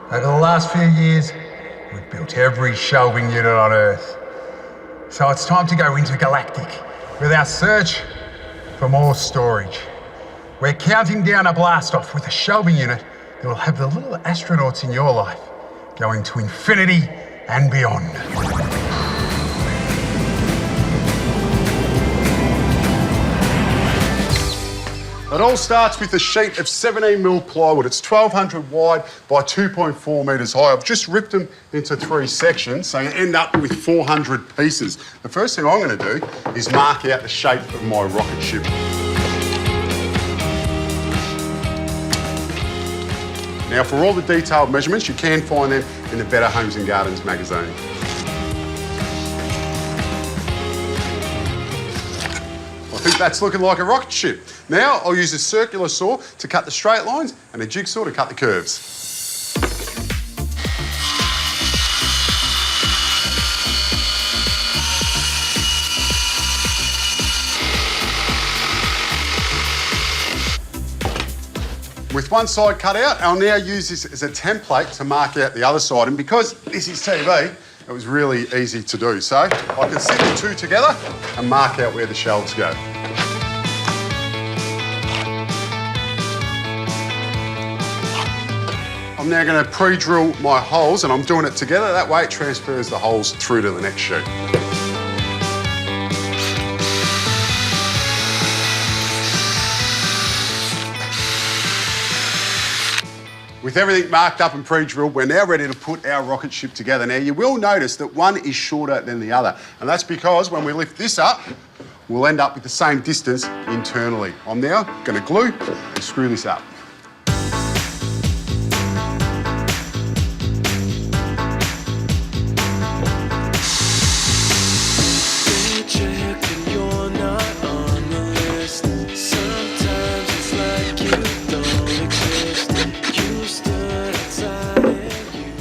Over the last few years, we've built every shelving unit on Earth. So it's time to go intergalactic with our search for more storage. We're counting down a blast-off with a shelving unit that will have the little astronauts in your life going to infinity and beyond. It all starts with a sheet of 17mm plywood. It's 1200 wide by 2.4 metres high. I've just ripped them into 3 sections, so you end up with 400 pieces. The first thing I'm going to do is mark out the shape of my rocket ship. Now, for all the detailed measurements, you can find them in the Better Homes and Gardens magazine. I think that's looking like a rocket ship. Now, I'll use a circular saw to cut the straight lines and a jigsaw to cut the curves. With one side cut out, I'll now use this as a template to mark out the other side. And because this is TV, it was really easy to do. So I can set the two together and mark out where the shelves go. I'm now going to pre-drill my holes, and I'm doing it together. That way it transfers the holes through to the next sheet. With everything marked up and pre-drilled, we're now ready to put our rocket ship together. Now, you will notice that one is shorter than the other, and that's because when we lift this up, we'll end up with the same distance internally. I'm now going to glue and screw this up.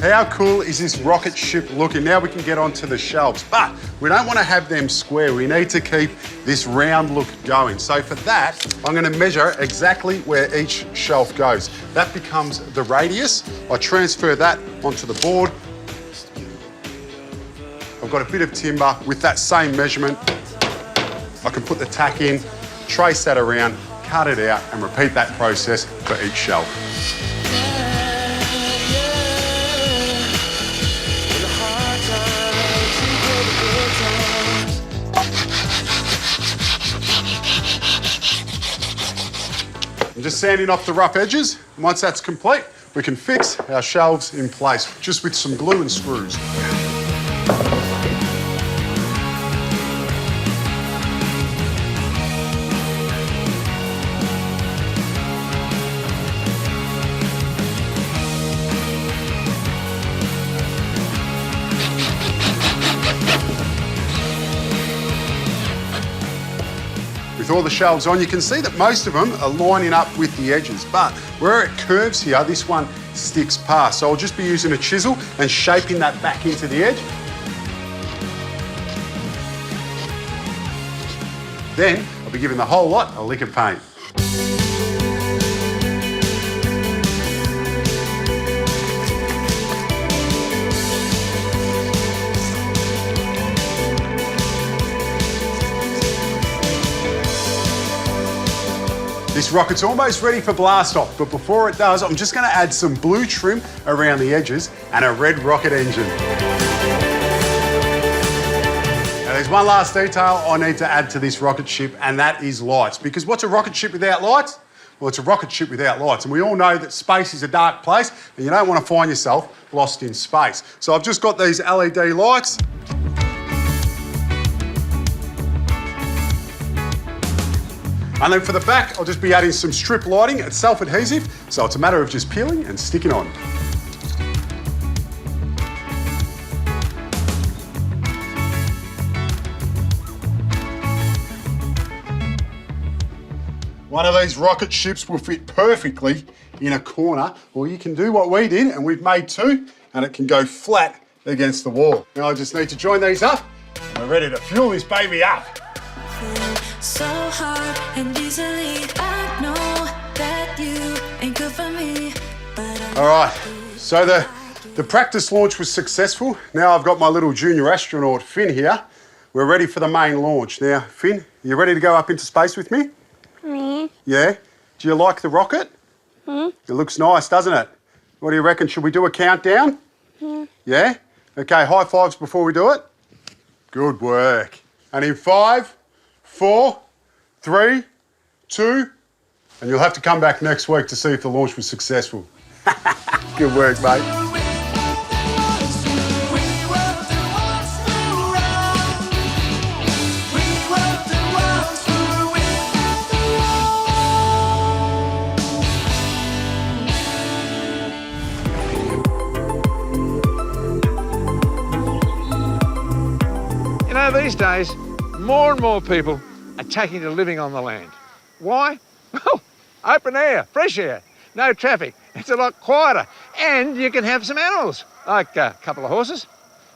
How cool is this rocket ship looking? Now we can get onto the shelves, but we don't want to have them square. We need to keep this round look going. So for that, I'm going to measure exactly where each shelf goes. That becomes the radius. I transfer that onto the board. I've got a bit of timber with that same measurement. I can put the tack in, trace that around, cut it out, and repeat that process for each shelf. I'm just sanding off the rough edges. Once that's complete, we can fix our shelves in place just with some glue and screws. With all the shelves on, you can see that most of them are lining up with the edges, but where it curves here, this one sticks past. So I'll just be using a chisel and shaping that back into the edge. Then I'll be giving the whole lot a lick of paint. This rocket's almost ready for blast off, but before it does, I'm just going to add some blue trim around the edges and a red rocket engine. Now there's one last detail I need to add to this rocket ship, and that is lights. Because what's a rocket ship without lights? Well, it's a rocket ship without lights, and we all know that space is a dark place, and you don't want to find yourself lost in space. So I've just got these LED lights. And then for the back, I'll just be adding some strip lighting. It's self-adhesive, so it's a matter of just peeling and sticking on. One of these rocket ships will fit perfectly in a corner, or you can do what we did, and we've made two, and it can go flat against the wall. Now I just need to join these up, and we're ready to fuel this baby up. So hard and easily, I know that you ain't good for me, but all right, So the practice launch was successful. Now I've got my little junior astronaut, Finn, here. We're ready for the main launch. Now, Finn, you ready to go up into space with me? Yeah? Do you like the rocket? It looks nice, doesn't it? What do you reckon? Should we do a countdown? Yeah? Okay, high fives before we do it. Good work. And in 5, 4, 3, 2, and you'll have to come back next week to see if the launch was successful. Good work, mate. You know, these days, more and more people are taking to living on the land. Why? Well, open air, fresh air, no traffic. It's a lot quieter. And you can have some animals, like a couple of horses.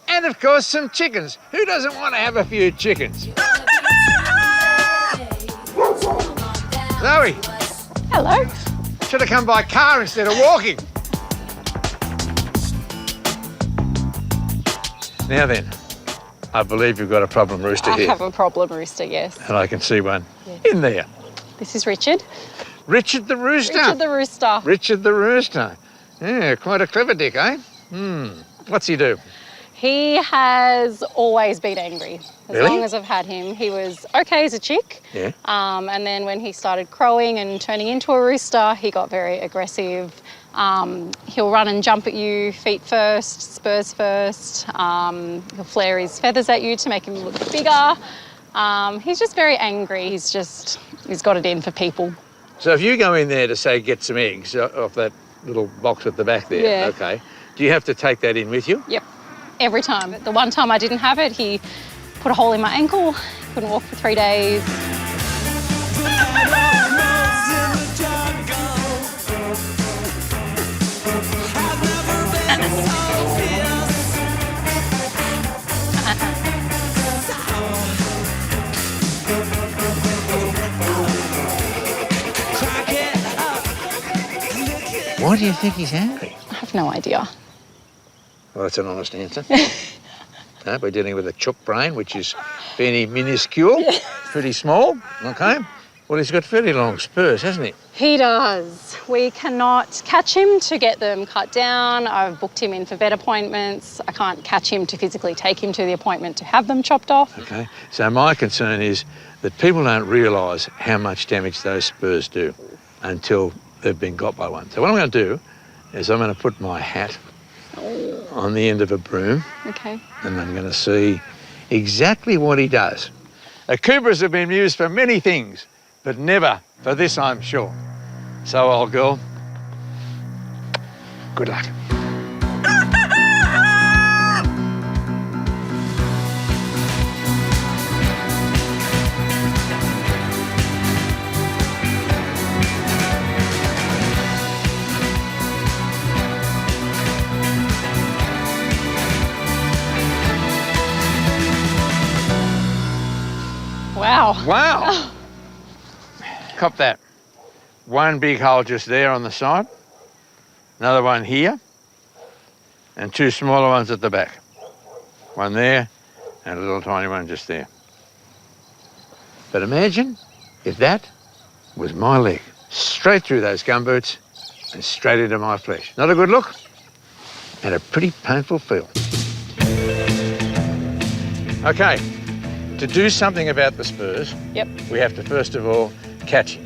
And, of course, some chickens. Who doesn't want to have a few chickens? Zoe. Hello. Should have come by car instead of walking. Now then, I believe you've got a problem rooster here. I have a problem rooster, yes. And I can see one in there. This is Richard. Richard the rooster. Richard the rooster. Richard the rooster. Yeah, quite a clever dick, eh? What's he do? He has always been angry. As Really? long as I've had him. He was okay as a chick. Yeah. And then when he started crowing and turning into a rooster, he got very aggressive. He'll run and jump at you, feet first, spurs first. He'll flare his feathers at you to make him look bigger. He's just very angry. He's got it in for people. So if you go in there to, say, get some eggs off that little box at the back there, Yeah. okay, do you have to take that in with you? Yep, every time. The one time I didn't have it, he put a hole in my ankle, couldn't walk for 3 days. Why do you think he's angry? I have no idea. Well, that's an honest answer. No, we're dealing with a chook brain, which is fairly minuscule, pretty small, okay? Well, he's got fairly long spurs, hasn't he? He does. We cannot catch him to get them cut down. I've booked him in for vet appointments. I can't catch him to physically take him to the appointment to have them chopped off. Okay, so my concern is that people don't realise how much damage those spurs do until they've been got by one. So what I'm going to do is I'm going to put my hat on the end of a broom Okay. and I'm going to see exactly what he does. Cobras have been used for many things, but never for this, I'm sure. So, old girl, good luck. Wow. Wow. Cop that. One big hole just there on the side, another one here, and 2 smaller ones at the back. One there, and a little tiny one just there. But imagine if that was my leg, straight through those gumboots and straight into my flesh. Not a good look, and a pretty painful feel. Okay, to do something about the spurs, Yep. we have to first of all catch him,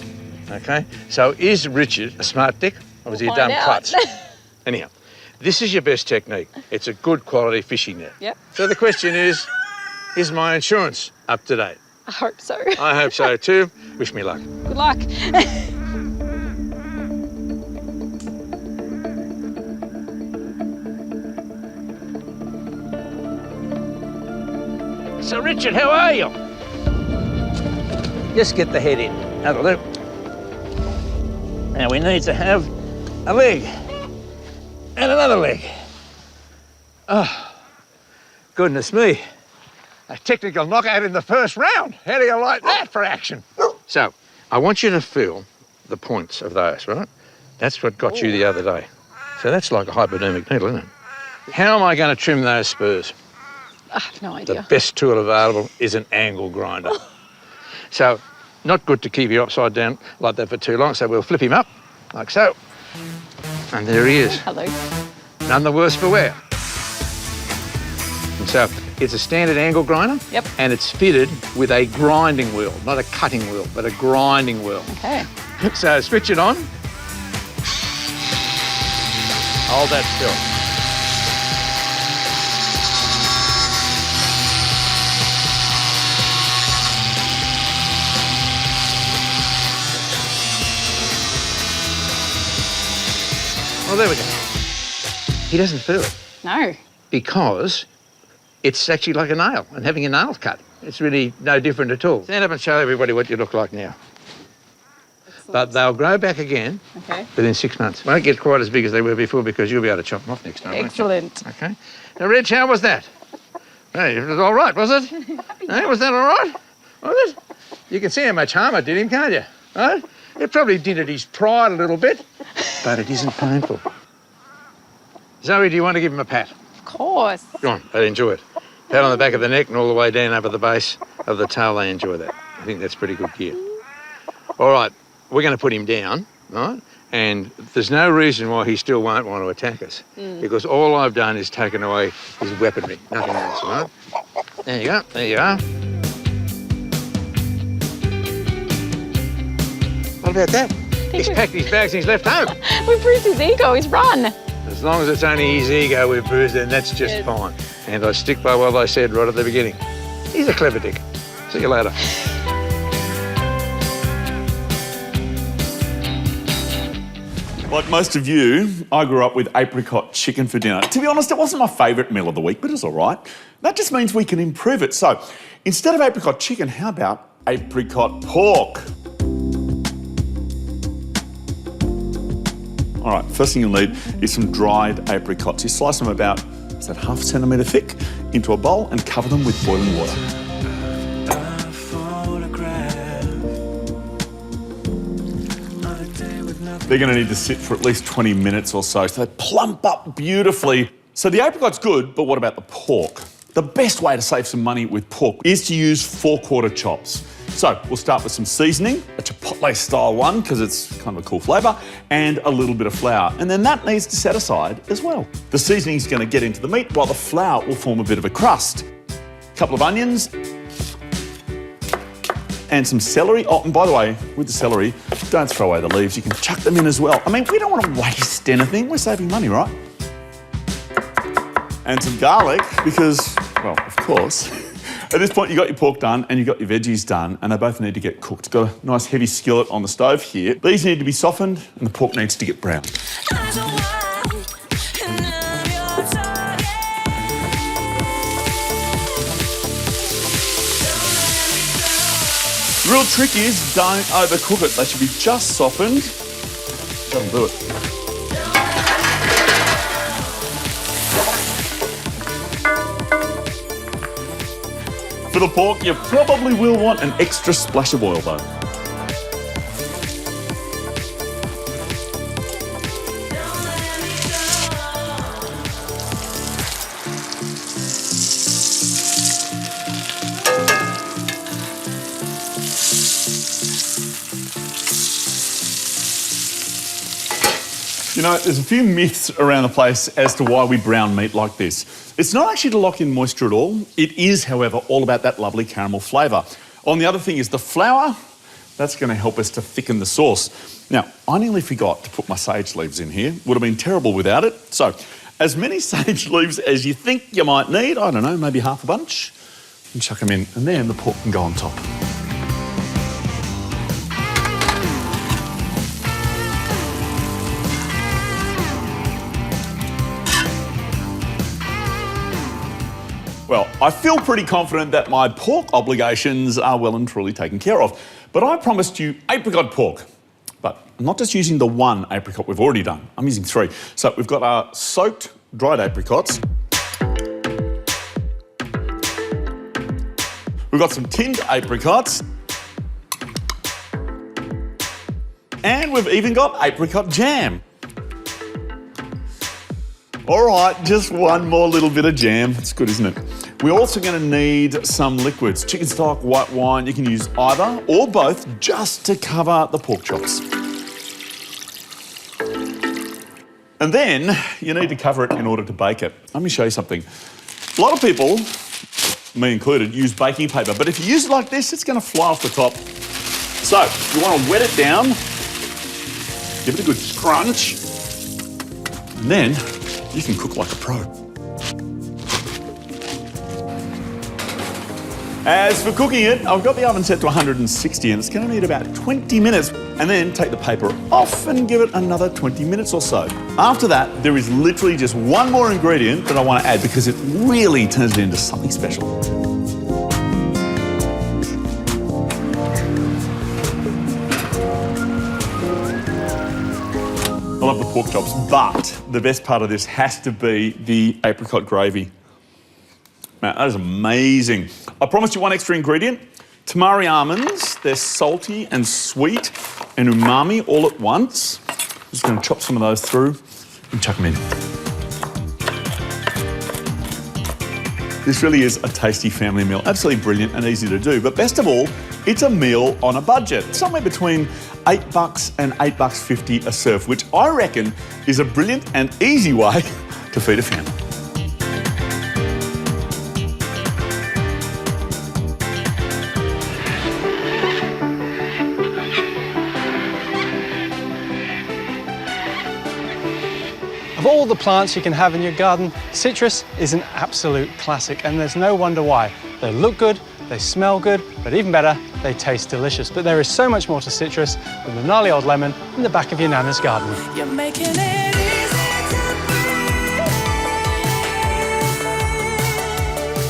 okay? So is Richard a smart dick or was he a We'll dumb find klutz? out. Anyhow, this is your best technique. It's a good quality fishing net. Yep. So the question is my insurance up to date? I hope so. I hope so too. Wish me luck. Good luck. So Richard, how are you? Just get the head in. That'll do. Now we need to have a leg and another leg. Oh, goodness me. A technical knockout in the first round. How do you like that for action? So, I want you to feel the points of those, right? That's what got you the other day. So that's like a hypodermic needle, isn't it? How am I going to trim those spurs? I have no The idea. best tool available is an angle grinder. So, not good to keep you upside down like that for too long, so we'll flip him up, like so. And there he is. Hello. None the worse for wear. And so, it's a standard angle grinder. Yep. And it's fitted with a grinding wheel, not a cutting wheel, but a grinding wheel. Okay. So, switch it on. Hold that still. Well, there we go. He doesn't feel it No. because it's actually like a nail and having a nail cut. It's really no different at all. Stand up and show everybody what you look like now. But they'll grow back again Okay. within 6 months. Won't get quite as big as they were before because you'll be able to chop them off next time. won't you? Excellent. Okay. Now, Reg, how was that? Hey, it was all right, was it? Hey, was that all right? Was it? You can see how much harm it did him, can't you? Right? It probably dented his pride a little bit, but it isn't painful. Zoe, do you want to give him a pat? Of course. Go on, they'd enjoy it. Pat on the back of the neck and all the way down over the base of the tail, they enjoy that. I think that's pretty good gear. All right, we're going to put him down, right? And there's no reason why he still won't want to attack us because all I've done is taken away his weaponry, nothing else, right? There you go, there you are. What about that? He's packed his bags and he's left home. We bruised his ego. He's run. As long as it's only his ego we've bruised, then that's just Yes. fine. And I stick by what I said right at the beginning. He's a clever dick. See you later. Like most of you, I grew up with apricot chicken for dinner. To be honest, it wasn't my favourite meal of the week, but it's all right. That just means we can improve it. So, instead of apricot chicken, how about apricot pork? All right, first thing you'll need is some dried apricots. You slice them about, is that ½ centimetre thick, into a bowl and cover them with boiling water. They're going to need to sit for at least 20 minutes or so they plump up beautifully. So the apricot's good, but what about the pork? The best way to save some money with pork is to use 4/4 chops. So we'll start with some seasoning, a chipotle style one because it's kind of a cool flavour, and a little bit of flour. And then that needs to set aside as well. The seasoning's going to get into the meat while the flour will form a bit of a crust. A couple of onions, and some celery. Oh, and by the way, with the celery, don't throw away the leaves. You can chuck them in as well. I mean, we don't want to waste anything. We're saving money, right? And some garlic because, well, of course. At this point, you've got your pork done and you've got your veggies done, and they both need to get cooked. Got a nice heavy skillet on the stove here. These need to be softened and the pork needs to get brown. The real trick is don't overcook it. They should be just softened. That'll do it. For the pork, you probably will want an extra splash of oil though. You know, there's a few myths around the place as to why we brown meat like this. It's not actually to lock in moisture at all. It is, however, all about that lovely caramel flavour. On the other thing is the flour. That's going to help us to thicken the sauce. Now, I nearly forgot to put my sage leaves in here. Would have been terrible without it. So, as many sage leaves as you think you might need, I don't know, maybe half a bunch, and chuck them in. And then the pork can go on top. Well, I feel pretty confident that my pork obligations are well and truly taken care of. But I promised you apricot pork. But I'm not just using the one apricot we've already done. I'm using 3. So we've got our soaked dried apricots. We've got some tinned apricots. And we've even got apricot jam. All right, just one more little bit of jam. It's good, isn't it? We're also going to need some liquids. Chicken stock, white wine. You can use either or both just to cover the pork chops. And then you need to cover it in order to bake it. Let me show you something. A lot of people, me included, use baking paper, but if you use it like this, it's going to fly off the top. So you want to wet it down, give it a good scrunch, and then you can cook like a pro. As for cooking it, I've got the oven set to 160 and it's going to need about 20 minutes. And then take the paper off and give it another 20 minutes or so. After that, there is literally just one more ingredient that I want to add because it really turns it into something special. I love the pork chops, but the best part of this has to be the apricot gravy. Man, that is amazing. I promised you one extra ingredient. Tamari almonds, they're salty and sweet and umami all at once. I'm just going to chop some of those through and chuck them in. This really is a tasty family meal, absolutely brilliant and easy to do. But best of all, it's a meal on a budget, somewhere between $8 and $8.50 a serve, which I reckon is a brilliant and easy way to feed a family. Of all the plants you can have in your garden, citrus is an absolute classic, and there's no wonder why. They look good, they smell good, but even better, they taste delicious. But there is so much more to citrus than the gnarly old lemon in the back of your nana's garden. You're making it easy to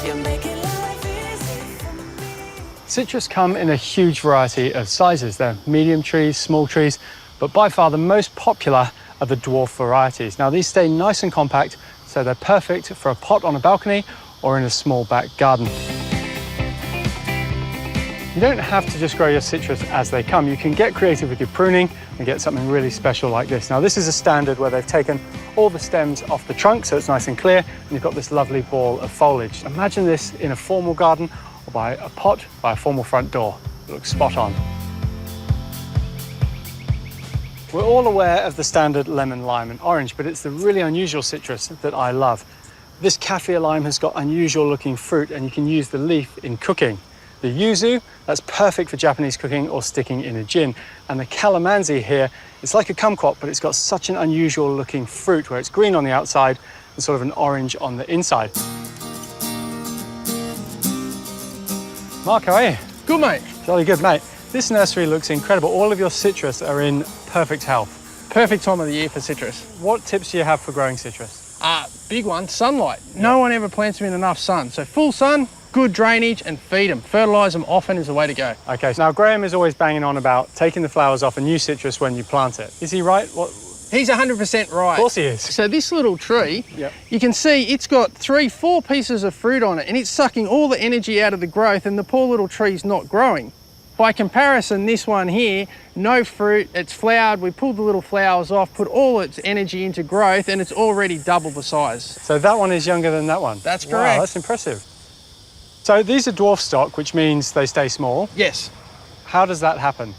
breathe. You're making life easy for me. Citrus come in a huge variety of sizes. They're medium trees, small trees, but by far the most popular are the dwarf varieties. Now these stay nice and compact, so they're perfect for a pot on a balcony or in a small back garden. You don't have to just grow your citrus as they come. You can get creative with your pruning and get something really special like this. Now this is a standard where they've taken all the stems off the trunk so it's nice and clear, and you've got this lovely ball of foliage. Imagine this in a formal garden or by a pot by a formal front door. It looks spot on. We're all aware of the standard lemon, lime and orange, but it's the really unusual citrus that I love. This kaffir lime has got unusual looking fruit and you can use the leaf in cooking. The yuzu, that's perfect for Japanese cooking or sticking in a gin. And the calamansi here, it's like a kumquat, but it's got such an unusual looking fruit where it's green on the outside and sort of an orange on the inside. Mark, how are you? Good, mate. Jolly good, mate. This nursery looks incredible. All of your citrus are in perfect health. Perfect time of the year for citrus. What tips do you have for growing citrus? Big one, sunlight. No one ever plants them in enough sun. So full sun, good drainage and feed them. Fertilise them often is the way to go. Okay, so now Graham is always banging on about taking the flowers off a new citrus when you plant it. Is he right? What? He's 100% right. Of course he is. So this little tree, Yep. you can see it's got 3-4 pieces of fruit on it and it's sucking all the energy out of the growth and the poor little tree's not growing. By comparison, this one here, no fruit, it's flowered, we pulled the little flowers off, put all its energy into growth and it's already double the size. So that one is younger than that one? That's Wow, correct. that's impressive. So these are dwarf stock, which means they stay small. Yes. How does that happen?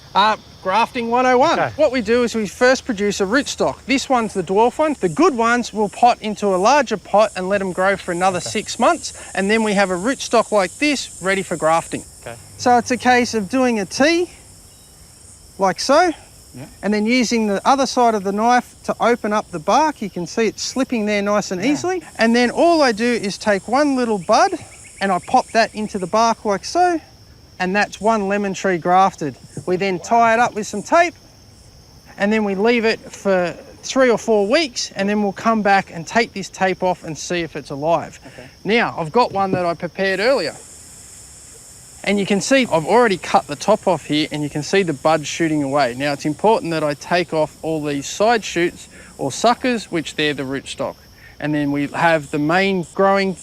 Grafting 101. Okay. What we do is we first produce a rootstock. This one's the dwarf one. The good ones we'll pot into a larger pot and let them grow for another 6 months. And then we have a rootstock like this ready for grafting. Okay. So it's a case of doing a T, like so, and then using the other side of the knife to open up the bark. You can see it slipping there nice and easily. And then all I do is take one little bud and I pop that into the bark like so, and that's one lemon tree grafted. We then tie it up with some tape and then we leave it for 3 or 4 weeks and then we'll come back and take this tape off and see if it's alive. Okay. Now, I've got one that I prepared earlier. And you can see I've already cut the top off here and you can see the buds shooting away. Now it's important that I take off all these side shoots or suckers, which they're the rootstock. And then we have the main growing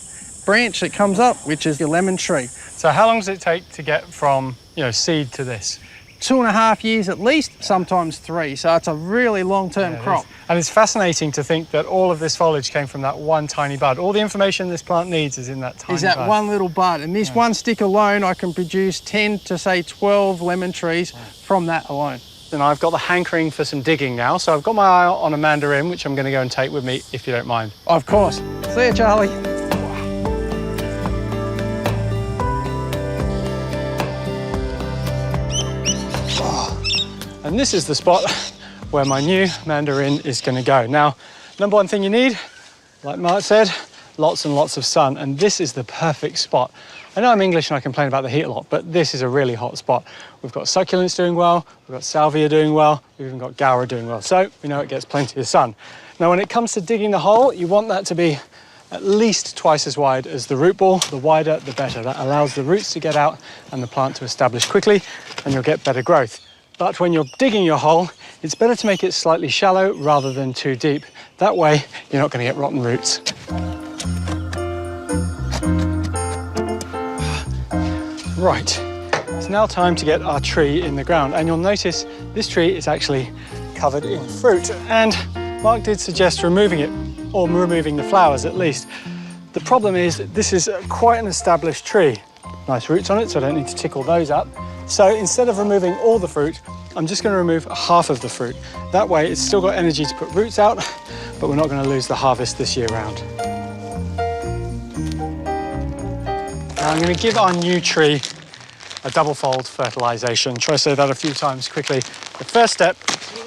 branch that comes up, which is your lemon tree. So how long does it take to get from, seed to this? 2.5 years at least, sometimes 3. So it's a really long-term crop. And it's fascinating to think that all of this foliage came from that one tiny bud. All the information this plant needs is in that tiny Is that bud. one little bud. And this one stick alone, I can produce 10 to say 12 lemon trees from that alone. And I've got the hankering for some digging now, so I've got my eye on a mandarin, which I'm going to go and take with me, if you don't mind. Of course. See you, Charlie. And this is the spot where my new mandarin is going to go. Now, number one thing you need, like Mark said, lots and lots of sun, and this is the perfect spot. I know I'm English and I complain about the heat a lot, but this is a really hot spot. We've got succulents doing well, we've got salvia doing well, we've even got gaura doing well, so we know it gets plenty of sun. Now, when it comes to digging the hole, you want that to be at least twice as wide as the root ball. The wider, the better. That allows the roots to get out and the plant to establish quickly, and you'll get better growth. But when you're digging your hole, it's better to make it slightly shallow rather than too deep. That way, you're not going to get rotten roots. Right, it's now time to get our tree in the ground. And you'll notice this tree is actually covered in fruit. And Mark did suggest removing it, or removing the flowers at least. The problem is this is quite an established tree. Nice roots on it, so I don't need to tickle those up. So instead of removing all the fruit, I'm just going to remove half of the fruit. That way it's still got energy to put roots out, but we're not going to lose the harvest this year round. Now I'm going to give our new tree a double-fold fertilisation. Try to say that a few times quickly. The first step,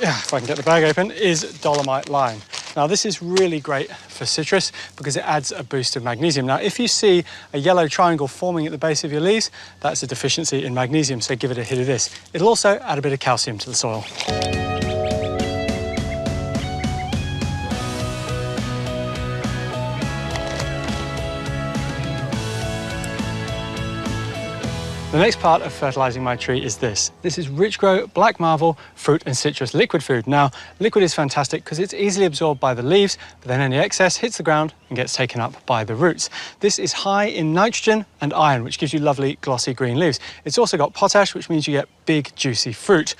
if I can get the bag open, is dolomite lime. Now this is really great for citrus because it adds a boost of magnesium. Now if you see a yellow triangle forming at the base of your leaves, that's a deficiency in magnesium, so give it a hit of this. It'll also add a bit of calcium to the soil. The next part of fertilising my tree is this. This is Rich Grow Black Marvel Fruit and Citrus Liquid Food. Now, liquid is fantastic because it's easily absorbed by the leaves, but then any excess hits the ground and gets taken up by the roots. This is high in nitrogen and iron, which gives you lovely glossy green leaves. It's also got potash, which means you get big juicy fruit.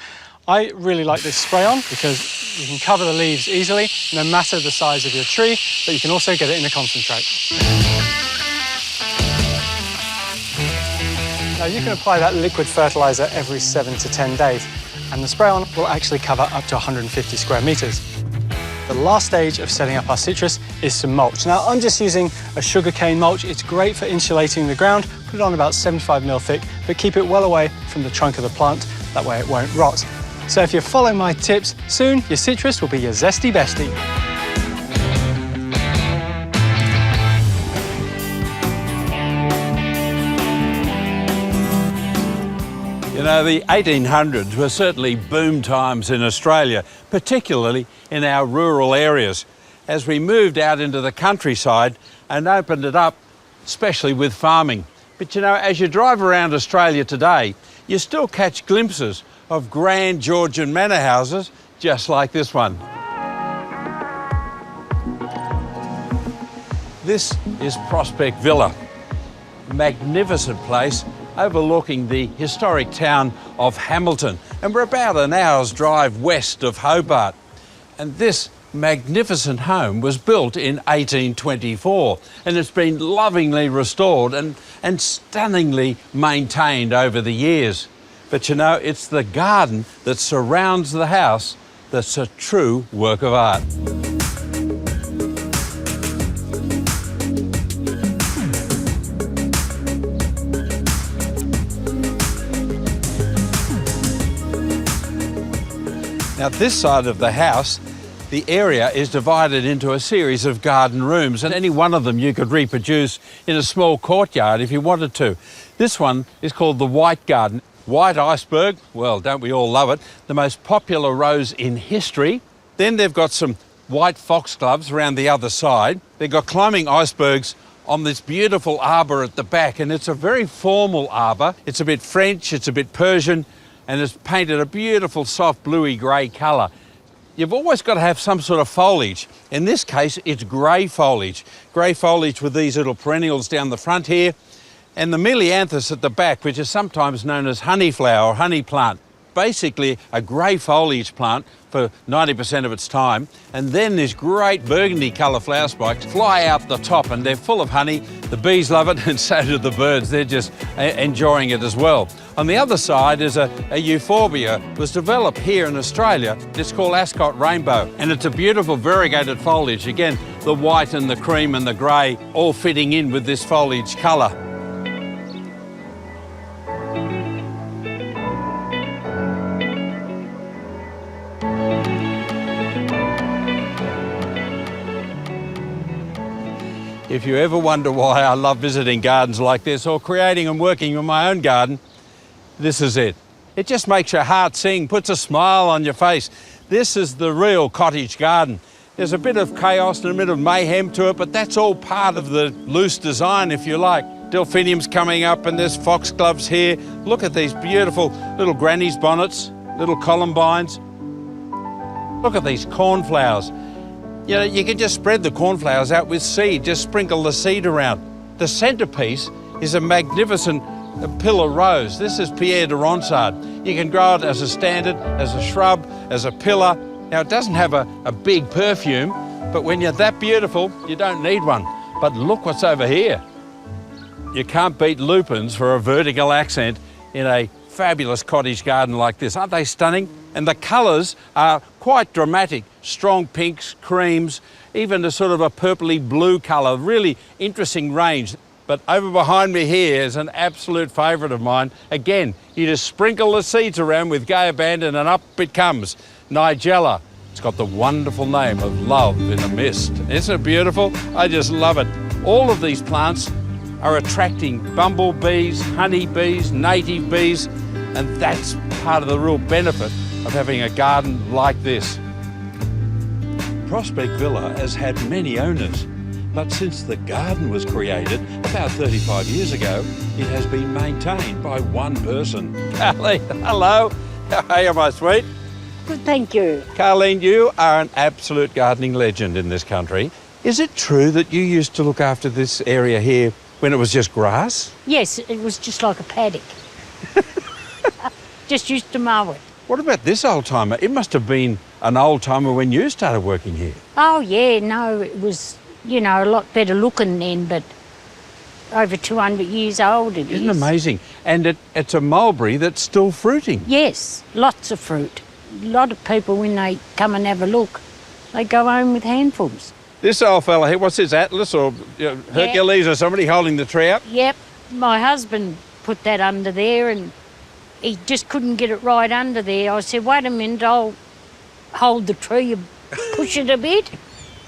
I really like this spray on because you can cover the leaves easily, no matter the size of your tree, but you can also get it in a concentrate. Now you can apply that liquid fertiliser every 7 to 10 days, and the spray-on will actually cover up to 150 square metres. The last stage of setting up our citrus is some mulch. Now I'm just using a sugarcane mulch. It's great for insulating the ground. Put it on about 75mm thick, but keep it well away from the trunk of the plant. That way it won't rot. So if you follow my tips, soon your citrus will be your zesty bestie. You know, the 1800s were certainly boom times in Australia, particularly in our rural areas, as we moved out into the countryside and opened it up, especially with farming. But you know, as you drive around Australia today, you still catch glimpses of grand Georgian manor houses just like this one. This is Prospect Villa, a magnificent place overlooking the historic town of Hamilton, and we're about an hour's drive west of Hobart. And this magnificent home was built in 1824, and it's been lovingly restored and stunningly maintained over the years. But you know, it's the garden that surrounds the house that's a true work of art. Now, this side of the house, the area is divided into a series of garden rooms, and any one of them you could reproduce in a small courtyard if you wanted to. This one is called the White Garden. White iceberg, well, don't we all love it? The most popular rose in history. Then they've got some white foxgloves around the other side. They've got climbing icebergs on this beautiful arbour at the back, and it's a very formal arbour. It's a bit French, it's a bit Persian, and it's painted a beautiful soft bluey grey colour. You've always got to have some sort of foliage. In this case, it's grey foliage. Grey foliage with these little perennials down the front here, and the melianthus at the back, which is sometimes known as honeyflower or honey plant. basically a grey foliage plant for 90% of its time, and then these great burgundy colour flower spikes fly out the top, and they're full of honey. The bees love it, and so do the birds. They're just enjoying it as well. On the other side is a euphorbia. It was developed here in Australia. It's called Ascot Rainbow, and it's a beautiful variegated foliage. Again, the white and the cream and the grey all fitting in with this foliage colour. If you ever wonder why I love visiting gardens like this or creating and working in my own garden, this is it. It just makes your heart sing, puts a smile on your face. This is the real cottage garden. There's a bit of chaos and a bit of mayhem to it, but that's all part of the loose design, if you like. Delphiniums coming up, and there's foxgloves here. Look at these beautiful little granny's bonnets, little columbines. Look at these cornflowers. You know, you can just spread the cornflowers out with seed, just sprinkle the seed around. The centrepiece is a magnificent pillar rose. This is Pierre de Ronsard. You can grow it as a standard, as a shrub, as a pillar. Now, it doesn't have a big perfume, but when you're that beautiful, you don't need one. But look what's over here. You can't beat lupins for a vertical accent in a fabulous cottage garden like this. Aren't they stunning? And the colours are quite dramatic. Strong pinks, creams, even a sort of a purpley blue colour. Really interesting range. But over behind me here is an absolute favourite of mine. Again, you just sprinkle the seeds around with gay abandon and up it comes. Nigella. It's got the wonderful name of love in a mist. Isn't it beautiful? I just love it. All of these plants are attracting bumblebees, honeybees, native bees, and that's part of the real benefit of having a garden like this. Prospect Villa has had many owners, but since the garden was created about 35 years ago, it has been maintained by one person. Carleen, hello. How are you, my sweet? Good, thank you. Carleen, you are an absolute gardening legend in this country. Is it true that you used to look after this area here when it was just grass? Yes, it was just like a paddock. Just used to mow it. What about this old-timer? It must have been an old-timer when you started working here. Oh, yeah, no, it was, you know, a lot better looking then, but over 200 years old it is. Isn't it amazing? And it's a mulberry that's still fruiting. Yes, lots of fruit. A lot of people, when they come and have a look, they go home with handfuls. This old fella here, what's this, Atlas or Hercules or somebody holding the tree up? Yep, my husband put that under there and he just couldn't get it right under there. I said, wait a minute, I'll hold the tree and push it a bit.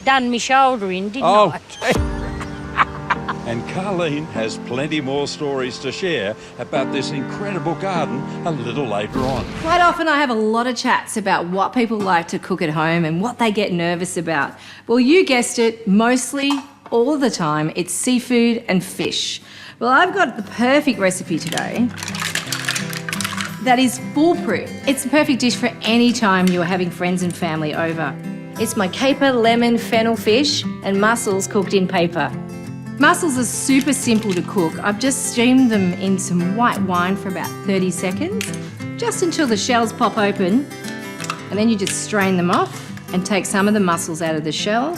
Done my shoulder in, didn't I? And Carleen has plenty more stories to share about this incredible garden a little later on. Quite often I have a lot of chats about what people like to cook at home and what they get nervous about. Well, you guessed it, mostly, all the time, it's seafood and fish. Well, I've got the perfect recipe today. That is foolproof. It's a perfect dish for any time you are having friends and family over. It's my caper, lemon, fennel fish and mussels cooked in paper. Mussels are super simple to cook. I've just steamed them in some white wine for about 30 seconds, just until the shells pop open. And then you just strain them off and take some of the mussels out of the shell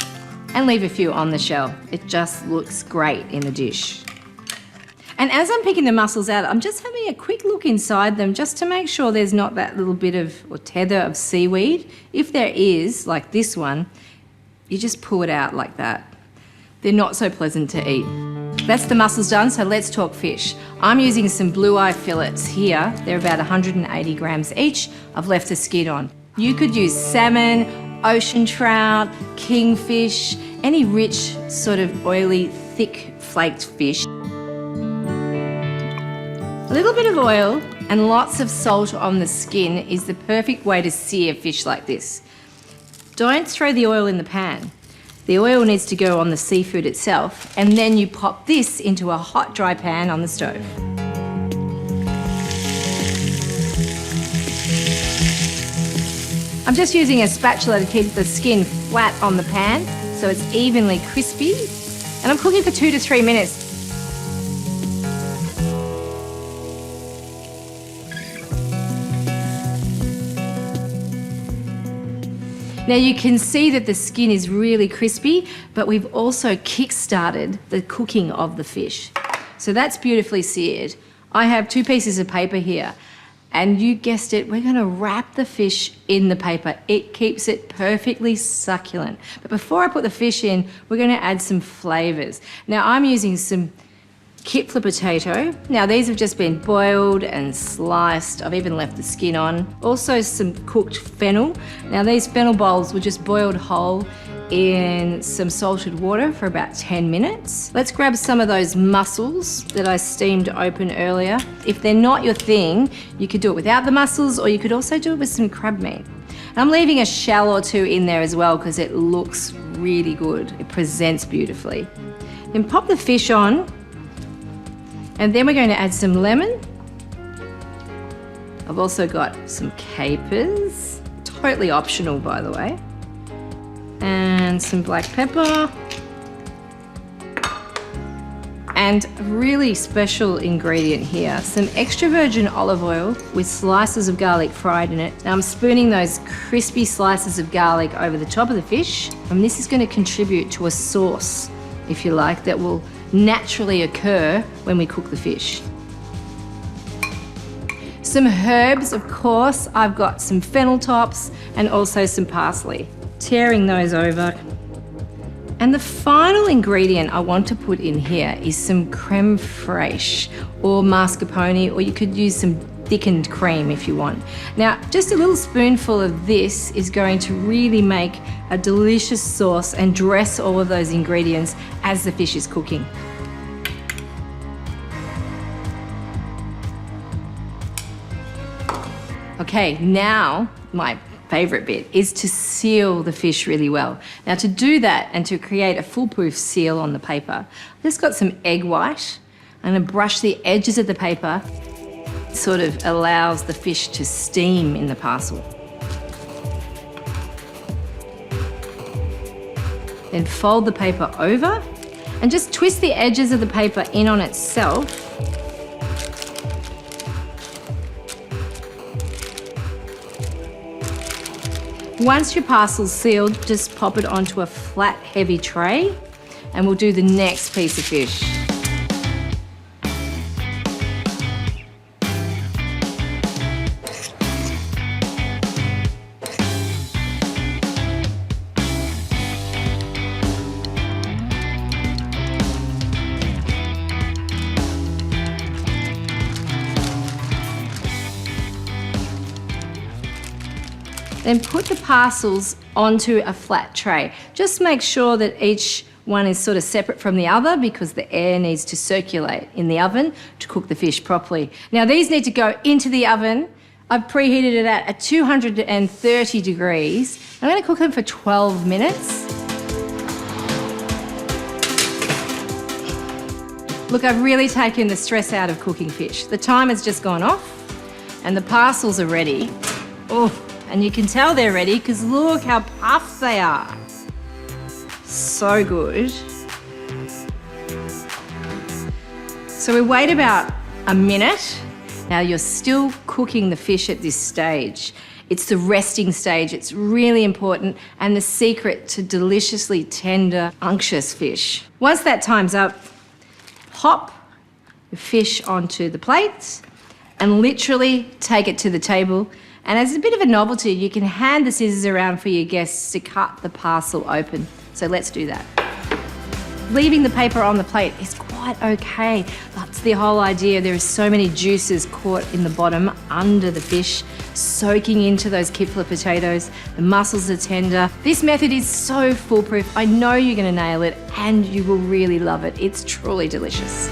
and leave a few on the shell. It just looks great in the dish. And as I'm picking the mussels out, I'm just having a quick look inside them just to make sure there's not that little bit of, or tether of seaweed. If there is, like this one, you just pull it out like that. They're not so pleasant to eat. That's the mussels done, so let's talk fish. I'm using some blue eye fillets here. They're about 180 grams each. I've left the skin on. You could use salmon, ocean trout, kingfish, any rich, sort of oily, thick, flaked fish. A little bit of oil and lots of salt on the skin is the perfect way to sear fish like this. Don't throw the oil in the pan. The oil needs to go on the seafood itself, and then you pop this into a hot, dry pan on the stove. I'm just using a spatula to keep the skin flat on the pan so it's evenly crispy, and I'm cooking for 2 to 3 minutes. Now you can see that the skin is really crispy, but we've also kick-started the cooking of the fish. So that's beautifully seared. I have 2 pieces of paper here, and you guessed it, we're gonna wrap the fish in the paper. It keeps it perfectly succulent. But before I put the fish in, we're gonna add some flavors. Now I'm using some kipfler potato. Now these have just been boiled and sliced. I've even left the skin on. Also some cooked fennel. Now these fennel bowls were just boiled whole in some salted water for about 10 minutes. Let's grab some of those mussels that I steamed open earlier. If they're not your thing, you could do it without the mussels, or you could also do it with some crab meat. And I'm leaving a shell or 2 in there as well because it looks really good. It presents beautifully. Then pop the fish on, and then we're going to add some lemon. I've also got some capers, totally optional by the way, and some black pepper, and a really special ingredient here, some extra virgin olive oil with slices of garlic fried in it. Now I'm spooning those crispy slices of garlic over the top of the fish, and this is going to contribute to a sauce, if you like, that will naturally occur when we cook the fish. Some herbs, of course. I've got some fennel tops and also some parsley. Tearing those over. And the final ingredient I want to put in here is some creme fraiche or mascarpone, or you could use some thickened cream if you want. Now, just a little spoonful of this is going to really make a delicious sauce and dress all of those ingredients as the fish is cooking. Okay, now my favourite bit is to seal the fish really well. Now to do that and to create a foolproof seal on the paper, I've just got some egg white. I'm going to brush the edges of the paper. It sort of allows the fish to steam in the parcel. Then fold the paper over and just twist the edges of the paper in on itself. Once your parcel's sealed, just pop it onto a flat, heavy tray, and we'll do the next piece of fish. Then put the parcels onto a flat tray. Just make sure that each one is sort of separate from the other because the air needs to circulate in the oven to cook the fish properly. Now these need to go into the oven. I've preheated it at 230 degrees. I'm going to cook them for 12 minutes. Look, I've really taken the stress out of cooking fish. The time has just gone off and the parcels are ready. Oh. And you can tell they're ready because look how puffed they are. So good. So we wait about a minute. Now you're still cooking the fish at this stage. It's the resting stage. It's really important and the secret to deliciously tender, unctuous fish. Once that time's up, pop the fish onto the plates and literally take it to the table. And as a bit of a novelty, you can hand the scissors around for your guests to cut the parcel open. So let's do that. Leaving the paper on the plate is quite okay. That's the whole idea. There are so many juices caught in the bottom under the fish, soaking into those kipfler potatoes. The mussels are tender. This method is so foolproof. I know you're going to nail it and you will really love it. It's truly delicious.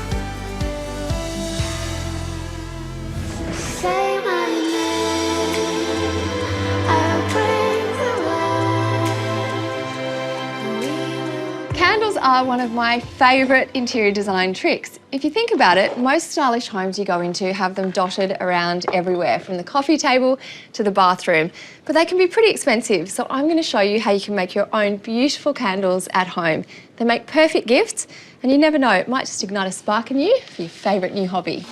Say my name, I'll bring the light. Candles are one of my favourite interior design tricks. If you think about it, most stylish homes you go into have them dotted around everywhere, from the coffee table to the bathroom. But they can be pretty expensive, so I'm going to show you how you can make your own beautiful candles at home. They make perfect gifts, and you never know, it might just ignite a spark in you for your favourite new hobby.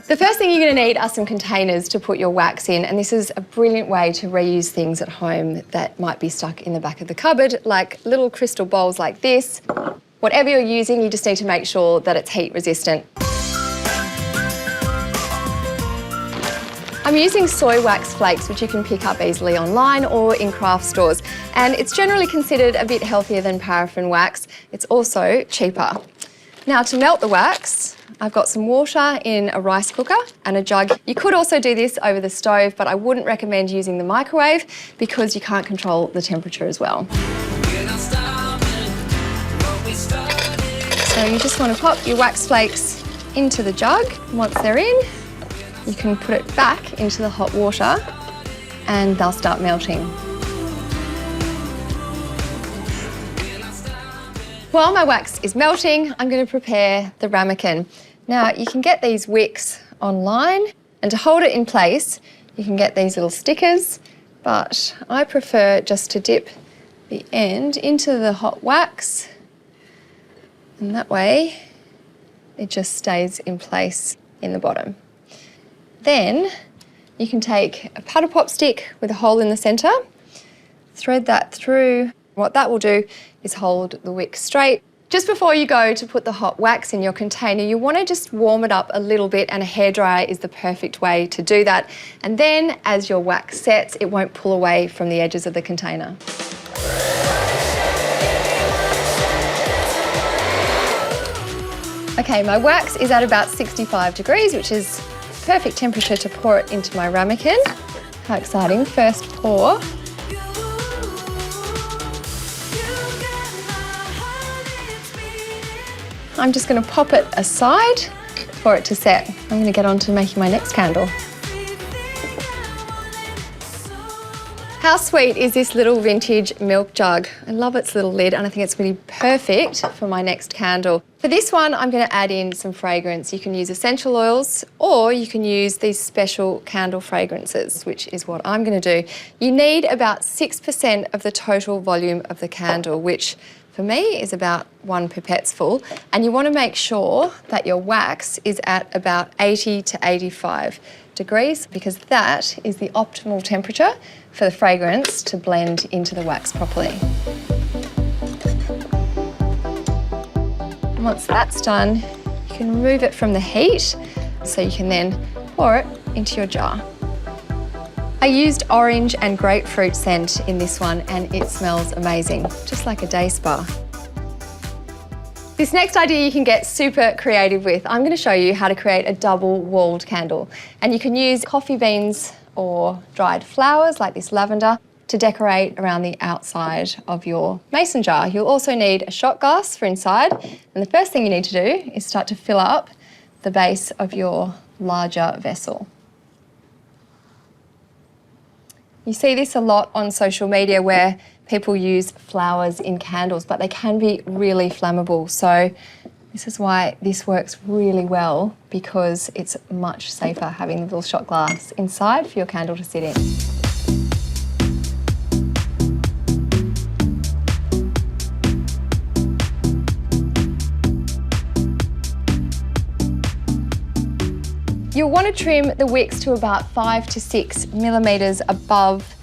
The first thing you're going to need are some containers to put your wax in, and this is a brilliant way to reuse things at home that might be stuck in the back of the cupboard, like little crystal bowls like this. Whatever you're using, you just need to make sure that it's heat resistant. I'm using soy wax flakes, which you can pick up easily online or in craft stores, and it's generally considered a bit healthier than paraffin wax. It's also cheaper. Now, to melt the wax, I've got some water in a rice cooker and a jug. You could also do this over the stove, but I wouldn't recommend using the microwave because you can't control the temperature as well. So you just want to pop your wax flakes into the jug. Once they're in, you can put it back into the hot water and they'll start melting. While my wax is melting, I'm going to prepare the ramekin. Now, you can get these wicks online, and to hold it in place, you can get these little stickers, but I prefer just to dip the end into the hot wax, and that way it just stays in place in the bottom. Then you can take a paddle pop stick with a hole in the centre, thread that through. What that will do is hold the wick straight. Just before you go to put the hot wax in your container, you want to just warm it up a little bit, and a hairdryer is the perfect way to do that. And then as your wax sets, it won't pull away from the edges of the container. Okay, my wax is at about 65 degrees, which is perfect temperature to pour it into my ramekin. How exciting, first pour. I'm just going to pop it aside for it to set. I'm going to get on to making my next candle. How sweet is this little vintage milk jug? I love its little lid, and I think it's going to be perfect for my next candle. For this one, I'm going to add in some fragrance. You can use essential oils, or you can use these special candle fragrances, which is what I'm going to do. You need about 6% of the total volume of the candle, which for me is about 1 pipette's full, and you want to make sure that your wax is at about 80 to 85 degrees, because that is the optimal temperature for the fragrance to blend into the wax properly. And once that's done, you can remove it from the heat so you can then pour it into your jar. I used orange and grapefruit scent in this one, and it smells amazing, just like a day spa. This next idea you can get super creative with. I'm going to show you how to create a double-walled candle. And you can use coffee beans or dried flowers like this lavender to decorate around the outside of your mason jar. You'll also need a shot glass for inside, and the first thing you need to do is start to fill up the base of your larger vessel. You see this a lot on social media where people use flowers in candles, but they can be really flammable. So this is why this works really well, because it's much safer having the little shot glass inside for your candle to sit in. You'll want to trim the wicks to about 5 to 6 millimetres above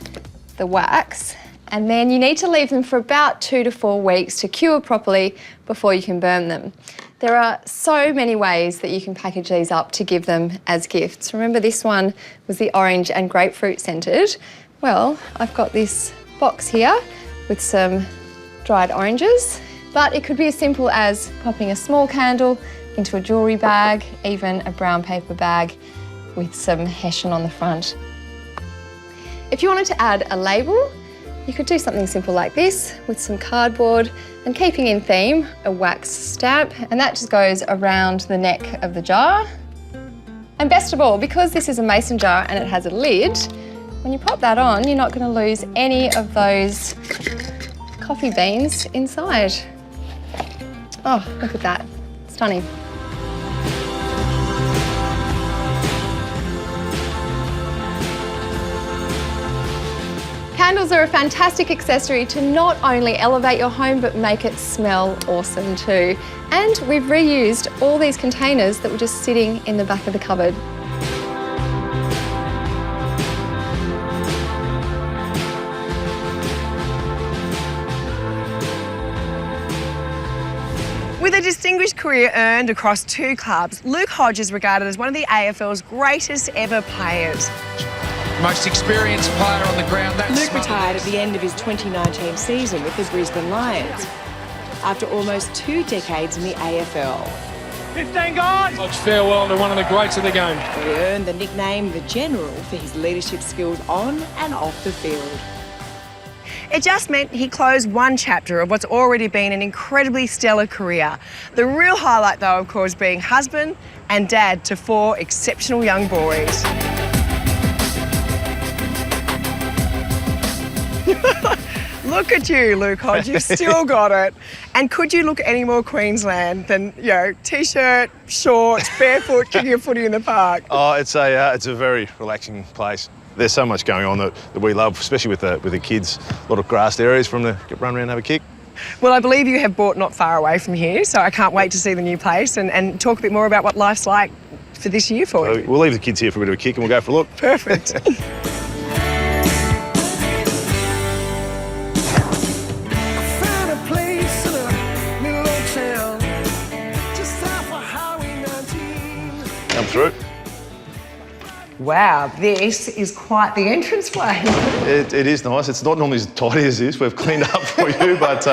the wax, and then you need to leave them for about 2 to 4 weeks to cure properly before you can burn them. There are so many ways that you can package these up to give them as gifts. Remember, this one was the orange and grapefruit scented. Well, I've got this box here with some dried oranges, but it could be as simple as popping a small candle into a jewellery bag, even a brown paper bag with some hessian on the front. If you wanted to add a label, you could do something simple like this with some cardboard and, keeping in theme, a wax stamp, and that just goes around the neck of the jar. And best of all, because this is a mason jar and it has a lid, when you pop that on, you're not going to lose any of those coffee beans inside. Oh, look at that. Stunning. Candles are a fantastic accessory to not only elevate your home, but make it smell awesome too. And we've reused all these containers that were just sitting in the back of the cupboard. With a distinguished career earned across 2 clubs, Luke Hodge is regarded as one of the AFL's greatest ever players. Most experienced player on the ground. Luke retired at the end of his 2019 season with the Brisbane Lions after almost 2 decades in the AFL. 15 guys! Hodge farewell to one of the greats of the game. He earned the nickname The General for his leadership skills on and off the field. It just meant he closed one chapter of what's already been an incredibly stellar career. The real highlight, though, of course, being husband and dad to 4 exceptional young boys. Look at you, Luke Hodge, you've still got it. And could you look any more Queensland than, you know, T-shirt, shorts, barefoot, kicking a footy in the park? Oh, it's a very relaxing place. There's so much going on that we love, especially with the kids. A lot of grassed areas for them to run around and have a kick. Well, I believe you have bought not far away from here, so I can't wait to see the new place and talk a bit more about what life's like for this year for you. We'll leave the kids here for a bit of a kick and we'll go for a look. Perfect. Come through. Wow, this is quite the entranceway. It is nice. It's not normally as tidy as this. We've cleaned up for you, but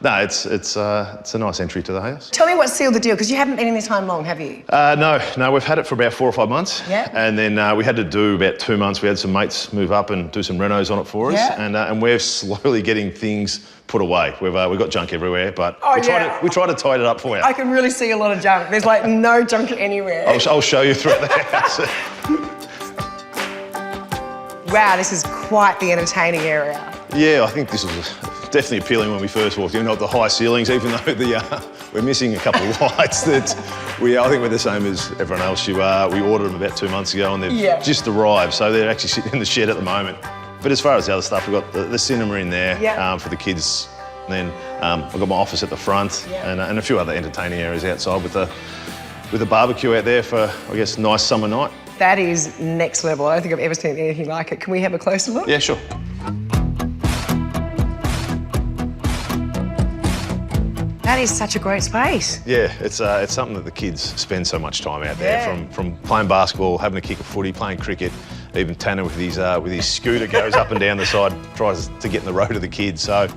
no, it's a nice entry to the house. Tell me what sealed the deal, because you haven't been in this home long, have you? No, we've had it for about 4 or 5 months. Yeah. And then we had to do about 2 months. We had some mates move up and do some renos on it for us. Yeah. And we're slowly getting things put away. We've got junk everywhere, but Oh, we try to tidy it up for you. I can really see a lot of junk. There's like no junk anywhere. I'll show you throughout the house. Wow, this is quite the entertaining area. Yeah, I think this was definitely appealing when we first walked in. Not the high ceilings, even though we're missing a couple of lights. That I think we're the same as everyone else. We ordered them about 2 months ago and they've just arrived, so they're actually sitting in the shed at the moment. But as far as the other stuff, we've got the cinema in there for the kids. And then I've got my office at the front and a few other entertaining areas outside with the barbecue out there for, I guess, nice summer night. That is next level. I don't think I've ever seen anything like it. Can we have a closer look? Yeah, sure. That is such a great space. Yeah, it's something that the kids spend so much time out there, from playing basketball, having a kick of footy, playing cricket. Even Tanner with his scooter goes up and down the side, tries to get in the road of the kids. So,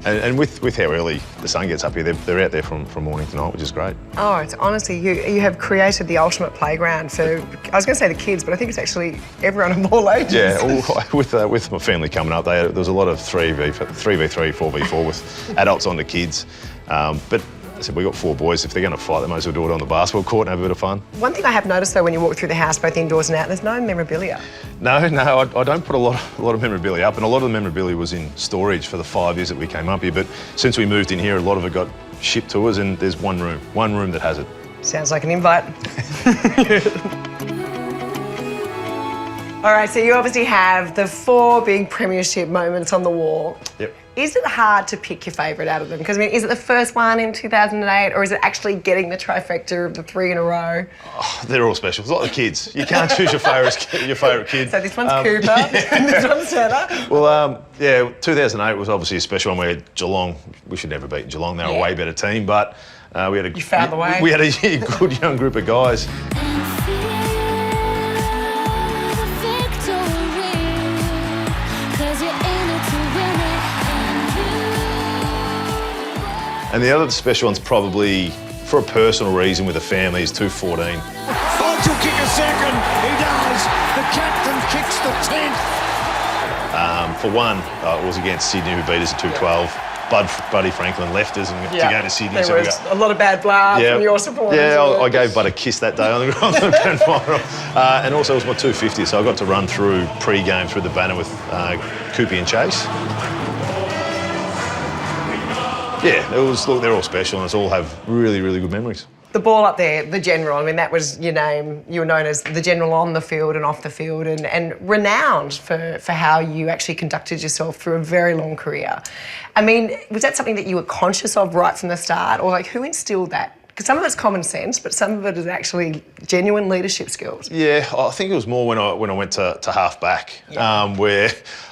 and with how early the sun gets up here, they're out there from morning to night, which is great. Oh, it's honestly, you have created the ultimate playground for, I was going to say the kids, but I think it's actually everyone of all ages. Yeah, with my family coming up, there was a lot of 3v3, 4v4 with adults on the kids. But I said, we've got 4 boys. If they're going to fight, they might as well do it on the basketball court and have a bit of fun. One thing I have noticed, though, when you walk through the house, both indoors and out, there's no memorabilia. No, I don't put a lot of memorabilia up, and a lot of the memorabilia was in storage for the 5 years that we came up here. But since we moved in here, a lot of it got shipped to us, and there's one room that has it. Sounds like an invite. All right, so you obviously have the 4 big premiership moments on the wall. Yep. Is it hard to pick your favourite out of them? Because, I mean, is it the first one in 2008, or is it actually getting the trifecta of the 3 in a row? Oh, they're all special. It's like the kids. You can't choose your favourite kid. So this one's Cooper, and this one's Tanner. Well, 2008 was obviously a special one where Geelong, we should never beat Geelong. They're a way better team, but we had You found the way. We had a good young group of guys. And the other special one's probably, for a personal reason with a family, is 214. Hodge will kick a second. He does. The captain kicks the 10th. For one, it was against Sydney, who beat us at 212. Buddy Franklin left us and to go to Sydney. There was a lot of bad blood from your supporters. Yeah, I gave Bud a kiss that day on the grand final. And also it was my 250th, so I got to run through pre-game through the banner with Coopy and Chase. Yeah, they're all special and all have really, really good memories. The ball up there, the General, I mean, that was your name. You were known as the General on the field and off the field and renowned for how you actually conducted yourself through a very long career. I mean, was that something that you were conscious of right from the start, or like who instilled that? Because some of it's common sense, but some of it is actually genuine leadership skills. Yeah, I think it was more when I went to half back, where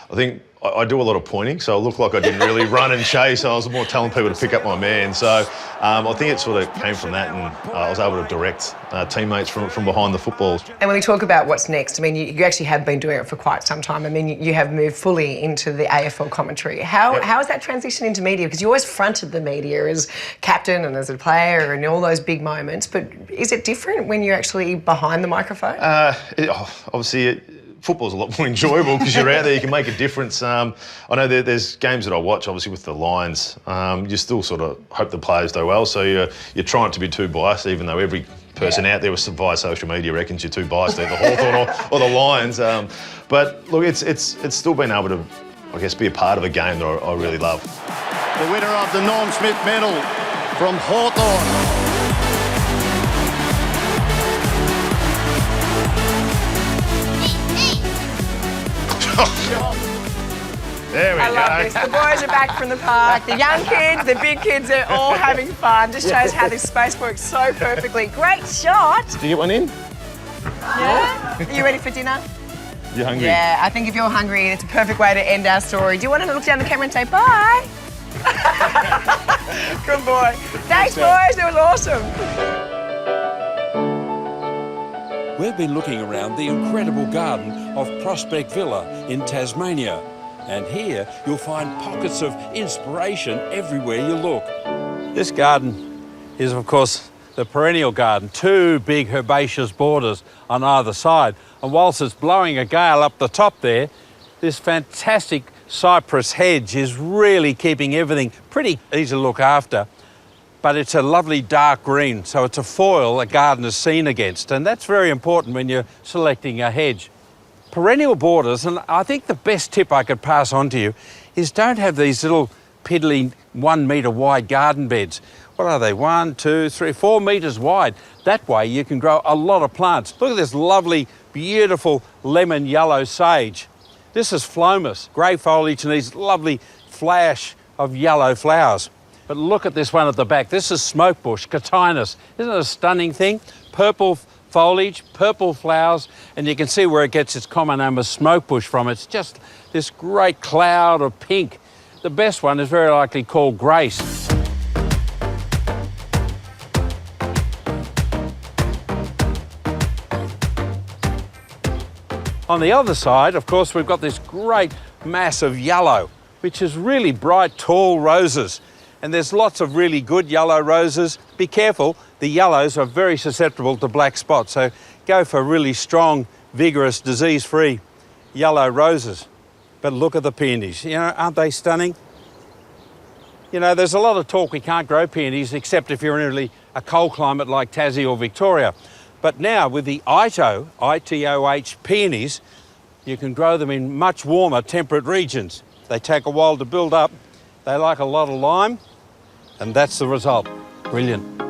I think I do a lot of pointing, so it looked like I didn't really run and chase. I was more telling people to pick up my man. So I think it sort of came from that, and I was able to direct teammates from behind the football. And when we talk about what's next, I mean, you actually have been doing it for quite some time. I mean, you have moved fully into the AFL commentary. How has that transition into media? Because you always fronted the media as captain and as a player and all those big moments, but is it different when you're actually behind the microphone? Obviously, football's a lot more enjoyable because you're out there, you can make a difference. I know there's games that I watch, obviously with the Lions, you still sort of hope the players do well, so you're trying not to be too biased, even though every person out there via social media reckons you're too biased, either Hawthorn or the Lions. But look, it's still been able to, I guess, be a part of a game that I really love. The winner of the Norm Smith Medal from Hawthorn. There we I go. love this. The boys are back from the park. The young kids, the big kids, they're all having fun. Just shows how this space works so perfectly. Great shot. Did you get one in? Yeah. Are you ready for dinner? You hungry? Yeah, I think if you're hungry, it's a perfect way to end our story. Do you want to look down the camera and say bye? Good boy. Thanks, boys. It was awesome. We've been looking around the incredible garden of Prospect Villa in Tasmania. And here you'll find pockets of inspiration everywhere you look. This garden is, of course, the perennial garden. Two big herbaceous borders on either side. And whilst it's blowing a gale up the top there, this fantastic cypress hedge is really keeping everything pretty easy to look after. But it's a lovely dark green, so it's a foil a gardener's seen against, and that's very important when you're selecting a hedge. Perennial borders, and I think the best tip I could pass on to you is don't have these little piddly 1 metre wide garden beds. What are they? 1, 2, 3, 4 metres wide. That way you can grow a lot of plants. Look at this lovely, beautiful lemon yellow sage. This is phlomis, grey foliage and these lovely flash of yellow flowers. But look at this one at the back. This is smokebush, cotinus. Isn't it a stunning thing? Purple foliage, purple flowers, and you can see where it gets its common name of smokebush from. It's just this great cloud of pink. The best one is very likely called Grace. On the other side, of course, we've got this great mass of yellow, which is really bright, tall roses. And there's lots of really good yellow roses. Be careful, the yellows are very susceptible to black spots, so go for really strong, vigorous, disease-free yellow roses. But look at the peonies, you know, aren't they stunning? You know, there's a lot of talk we can't grow peonies except if you're in really a cold climate like Tassie or Victoria. But now with the ITOH peonies, you can grow them in much warmer, temperate regions. They take a while to build up. They like a lot of lime, and that's the result. Brilliant.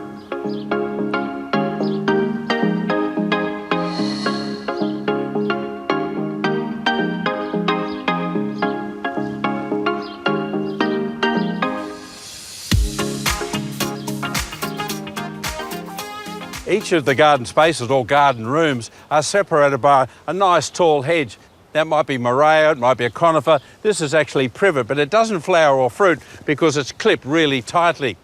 Each of the garden spaces, or garden rooms, are separated by a nice tall hedge. That might be morea, it might be a conifer. This is actually privet, but it doesn't flower or fruit because it's clipped really tightly.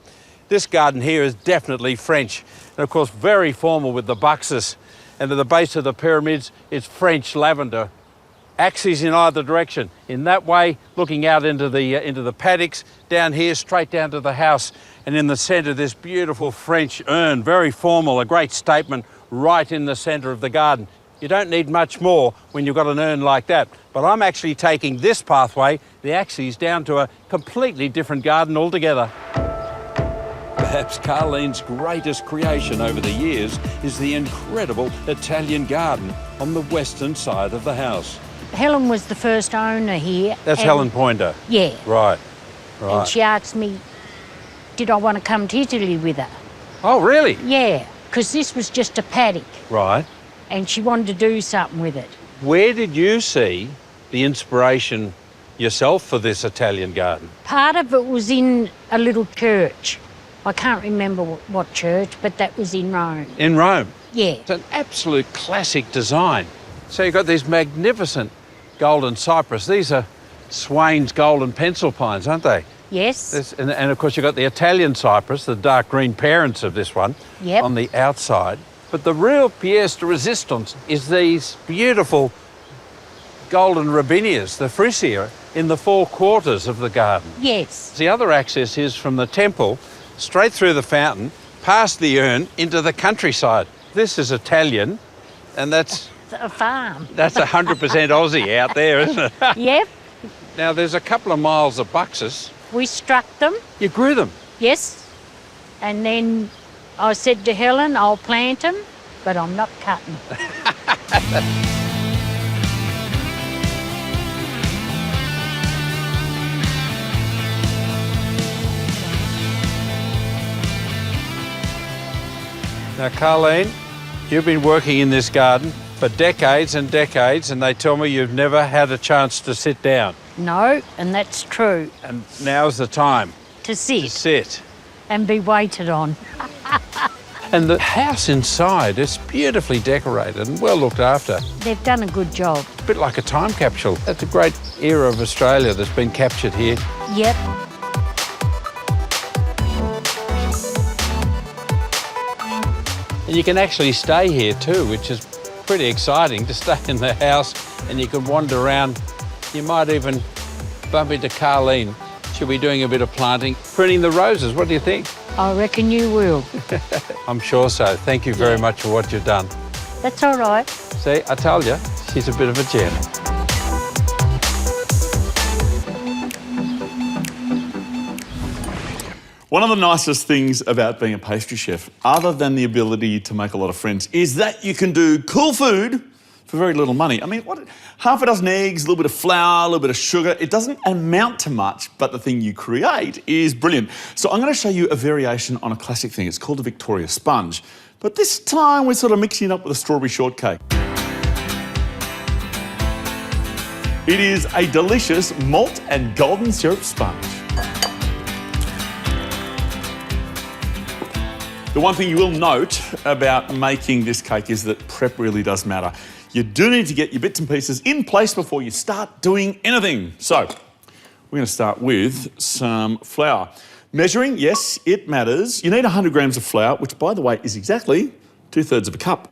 This garden here is definitely French, and of course very formal with the buxus. And at the base of the pyramids, it's French lavender. Axes in either direction. In that way, looking out into the paddocks, down here, straight down to the house, and in the centre, this beautiful French urn, very formal, a great statement right in the centre of the garden. You don't need much more when you've got an urn like that. But I'm actually taking this pathway, the axes, down to a completely different garden altogether. Perhaps Carlene's greatest creation over the years is the incredible Italian garden on the western side of the house. Helen was the first owner here. That's Helen Pointer? Yeah. Right, right. And she asked me, did I want to come to Italy with her? Oh, really? Yeah, because this was just a paddock. Right. And she wanted to do something with it. Where did you see the inspiration yourself for this Italian garden? Part of it was in a little church. I can't remember what church, but that was in Rome. In Rome? Yeah. It's an absolute classic design. So you've got these magnificent golden cypress. These are Swain's golden pencil pines, aren't they? Yes. And of course you've got the Italian cypress, the dark green parents of this one, Yep. on the outside. But the real pièce de résistance is these beautiful golden robinias, the freesia, in the four quarters of the garden. Yes. The other access is from the temple, straight through the fountain, past the urn, into the countryside. This is Italian, and that's A farm. that's 100% Aussie out there, isn't it? Yep. Now, there's a couple of miles of buxus. We struck them. You grew them? Yes. And then I said to Helen, I'll plant them, but I'm not cutting. Now, Carleen, you've been working in this garden for decades and decades, and they tell me you've never had a chance to sit down. No, and that's true. And now's the time To sit. to sit. And be waited on. And the house inside is beautifully decorated and well looked after. They've done a good job. A bit like a time capsule. That's a great era of Australia that's been captured here. Yep. And you can actually stay here too, which is pretty exciting, to stay in the house and you can wander around. You might even bump into Carleen. She'll be doing a bit of planting, pruning the roses. What do you think? I reckon you will. I'm sure so. Thank you very much for what you've done. That's all right. See, I told you, she's a bit of a gem. One of the nicest things about being a pastry chef, other than the ability to make a lot of friends, is that you can do cool food for very little money. I mean, half a dozen eggs, a little bit of flour, a little bit of sugar. It doesn't amount to much, but the thing you create is brilliant. So I'm going to show you a variation on a classic thing. It's called a Victoria sponge. But this time we're sort of mixing it up with a strawberry shortcake. It is a delicious malt and golden syrup sponge. The one thing you will note about making this cake is that prep really does matter. You do need to get your bits and pieces in place before you start doing anything. So, we're going to start with some flour. Measuring, yes, it matters. You need 100 grams of flour, which, by the way, is exactly 2/3 of a cup.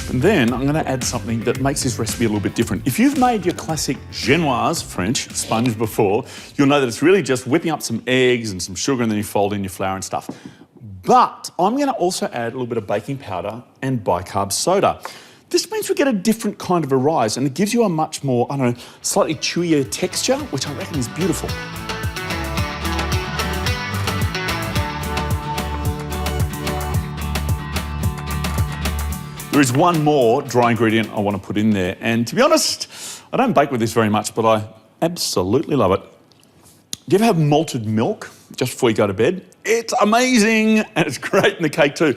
And then I'm going to add something that makes this recipe a little bit different. If you've made your classic Genoise French sponge before, you'll know that it's really just whipping up some eggs and some sugar and then you fold in your flour and stuff. But I'm going to also add a little bit of baking powder and bicarb soda. This means we get a different kind of a rise and it gives you a much more, I don't know, slightly chewier texture, which I reckon is beautiful. There is one more dry ingredient I want to put in there, and to be honest, I don't bake with this very much, but I absolutely love it. Do you ever have malted milk just before you go to bed? It's amazing, and it's great in the cake too.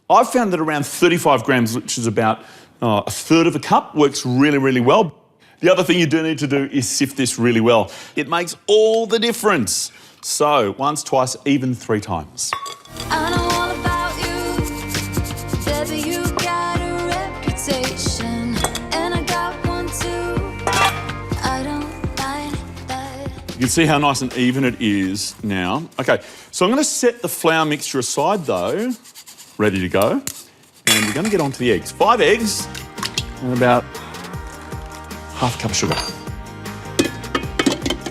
I've found that around 35 grams, which is about 1/3 of a cup, works really, really well. The other thing you do need to do is sift this really well. It makes all the difference. So, once, twice, even 3 times. I know all about you, baby. You got a reputation, and I got one too. I don't like that. You can see how nice and even it is now. Okay, so I'm going to set the flour mixture aside though, ready to go. And we're going to get onto the eggs. 5 eggs and about half a cup of sugar.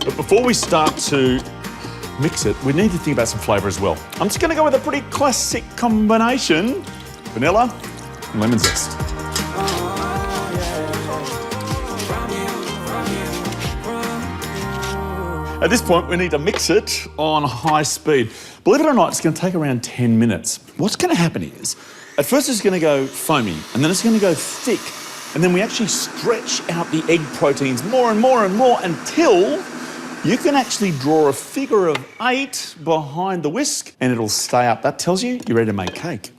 But before we start to mix it, we need to think about some flavour as well. I'm just going to go with a pretty classic combination: vanilla and lemon zest. At this point, we need to mix it on high speed. Believe it or not, it's going to take around 10 minutes. What's going to happen is, at first it's going to go foamy, and then it's going to go thick, and then we actually stretch out the egg proteins more and more and more until you can actually draw a figure of 8 behind the whisk, and it'll stay up. That tells you you're ready to make cake.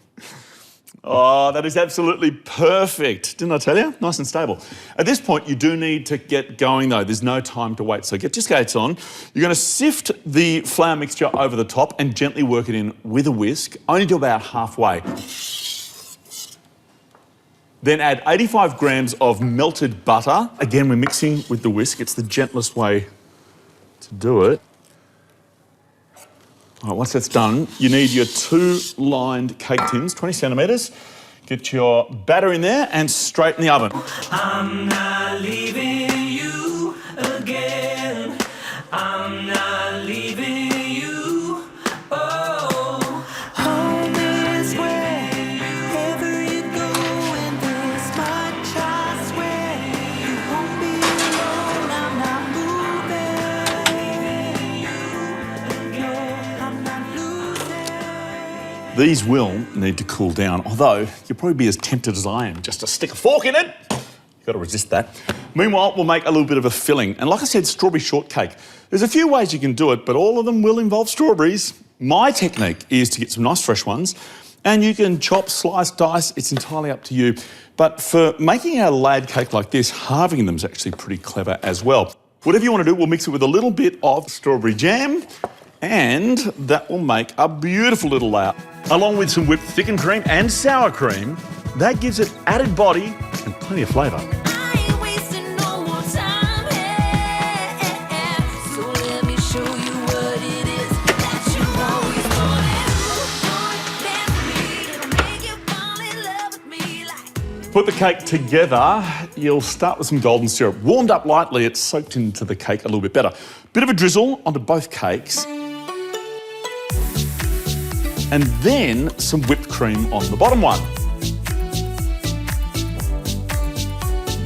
Oh, that is absolutely perfect. Didn't I tell you? Nice and stable. At this point, you do need to get going though. There's no time to wait. So get your skates on. You're going to sift the flour mixture over the top and gently work it in with a whisk, only to about halfway. Then add 85 grams of melted butter. Again, we're mixing with the whisk. It's the gentlest way to do it. All right, once that's done, you need your 2 lined cake tins, 20 centimetres. Get your batter in there and straight in the oven. I'm not leaving you again. I'm not leaving you. Oh, home is wherever you go, and this much I swear you won't be alone. I'm not moving. No, I'm not losing. These will need to cool down, although you'll probably be as tempted as I am just to stick a fork in it. You've got to resist that. Meanwhile, we'll make a little bit of a filling. And like I said, strawberry shortcake. There's a few ways you can do it, but all of them will involve strawberries. My technique is to get some nice fresh ones, and you can chop, slice, dice. It's entirely up to you. But for making a layered cake like this, halving them is actually pretty clever as well. Whatever you want to do, we'll mix it with a little bit of strawberry jam, and that will make a beautiful little layer. Along with some whipped thickened cream and sour cream, that gives it added body and plenty of flavour. Put the cake together, you'll start with some golden syrup. Warmed up lightly, it's soaked into the cake a little bit better. Bit of a drizzle onto both cakes. And then some whipped cream on the bottom one.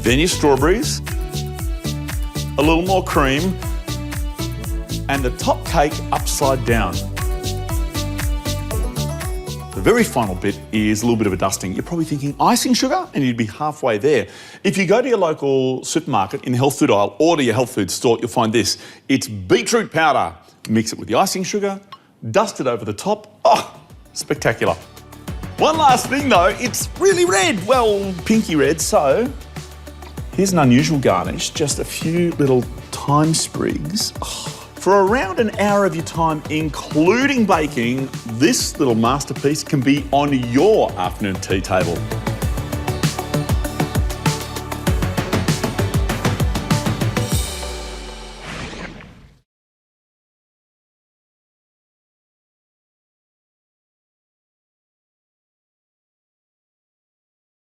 Then your strawberries, a little more cream, and the top cake upside down. The very final bit is a little bit of a dusting. You're probably thinking icing sugar, and you'd be halfway there. If you go to your local supermarket in the health food aisle or to your health food store, you'll find this. It's beetroot powder. Mix it with the icing sugar, dust it over the top. Oh, spectacular. One last thing though, it's really red. Well, pinky red, so here's an unusual garnish, just a few little thyme sprigs. Oh, for around an hour of your time, including baking, this little masterpiece can be on your afternoon tea table.